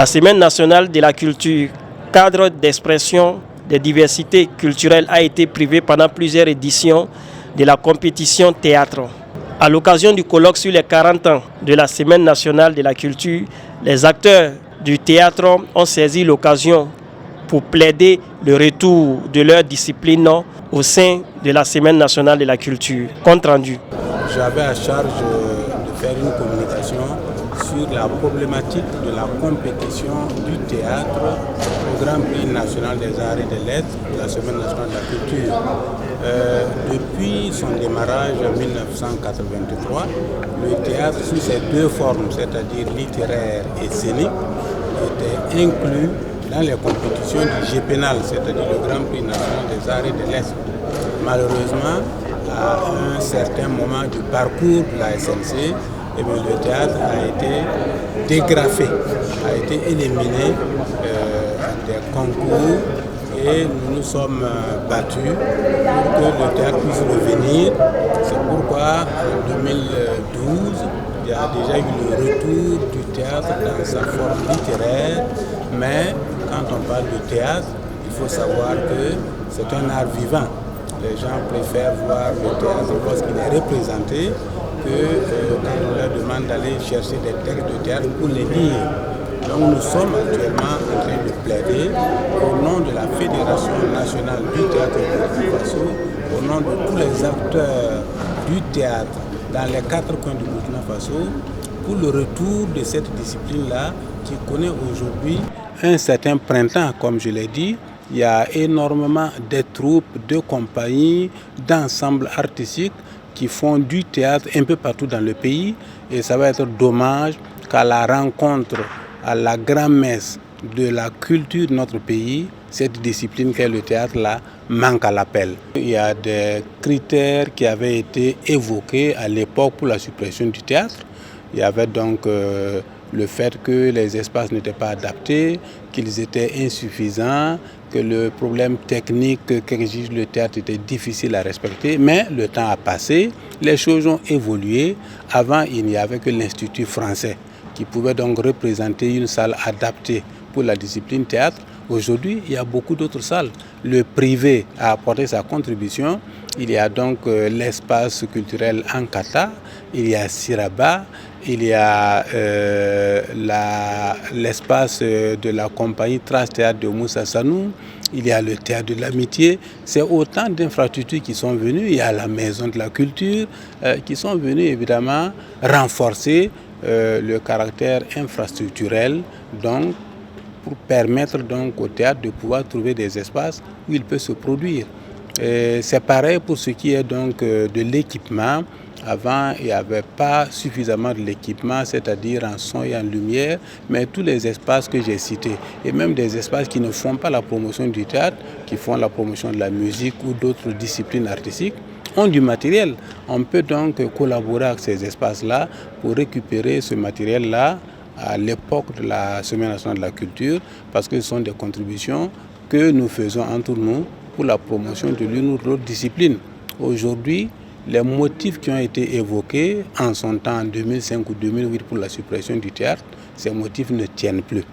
La Semaine nationale de la culture, cadre d'expression des diversités culturelles, a été privée pendant plusieurs éditions de la compétition théâtre. À l'occasion du colloque sur les 40 ans de la Semaine nationale de la culture, les acteurs du théâtre ont saisi l'occasion pour plaider le retour de leur discipline au sein de la Semaine nationale de la culture. Compte rendu. J'avais à charge de faire une communication sur la problématique de la compétition du théâtre au Grand Prix national des arts et des lettres de la Semaine nationale de la culture. Depuis son démarrage en 1983, le théâtre sous ses deux formes, c'est-à-dire littéraire et scénique, était inclus dans les compétitions du GPNAL, c'est-à-dire le Grand Prix national des arts et des lettres. Malheureusement, à un certain moment du parcours de la SNC, le théâtre a été dégrafé, a été éliminé des concours et nous nous sommes battus pour que le théâtre puisse revenir. C'est pourquoi en 2012, il y a déjà eu le retour du théâtre dans sa forme littéraire, mais quand on parle de théâtre, il faut savoir que c'est un art vivant. Les gens préfèrent voir le théâtre lorsqu'il est représenté que quand on leur demande d'aller chercher des textes de théâtre pour les lire. Donc nous sommes actuellement en train de plaider au nom de la Fédération nationale du théâtre de Burkina Faso, au nom de tous les acteurs du théâtre dans les 4 coins du Burkina Faso, pour le retour de cette discipline-là qui connaît aujourd'hui un certain printemps, comme je l'ai dit. Il y a énormément de troupes, de compagnies, d'ensembles artistiques qui font du théâtre un peu partout dans le pays. Et ça va être dommage qu'à la rencontre, à la grand-messe de la culture de notre pays, cette discipline qu'est le théâtre-là manque à l'appel. Il y a des critères qui avaient été évoqués à l'époque pour la suppression du théâtre. Il y avait donc le fait que les espaces n'étaient pas adaptés, qu'ils étaient insuffisants, que le problème technique qu'exige le théâtre était difficile à respecter. Mais le temps a passé, les choses ont évolué. Avant, il n'y avait que l'Institut français qui pouvait donc représenter une salle adaptée pour la discipline théâtre. Aujourd'hui, il y a beaucoup d'autres salles. Le privé a apporté sa contribution. Il y a donc l'espace culturel Ankata, il y a Siraba, il y a l'espace de la compagnie Trace Théâtre de Moussa Sanou, il y a le théâtre de l'amitié. C'est autant d'infrastructures qui sont venues. Il y a la maison de la culture qui sont venues évidemment renforcer le caractère infrastructurel, donc pour permettre donc au théâtre de pouvoir trouver des espaces où il peut se produire. C'est pareil pour ce qui est donc de l'équipement. Avant, il n'y avait pas suffisamment de l'équipement, c'est-à-dire en son et en lumière, mais tous les espaces que j'ai cités, et même des espaces qui ne font pas la promotion du théâtre, qui font la promotion de la musique ou d'autres disciplines artistiques, ont du matériel. On peut donc collaborer avec ces espaces-là pour récupérer ce matériel-là à l'époque de la Semaine nationale de la culture, parce que ce sont des contributions que nous faisons entre nous pour la promotion de l'une ou de l'autre discipline. Aujourd'hui, les motifs qui ont été évoqués en son temps, en 2005 ou 2008, pour la suppression du théâtre, ces motifs ne tiennent plus.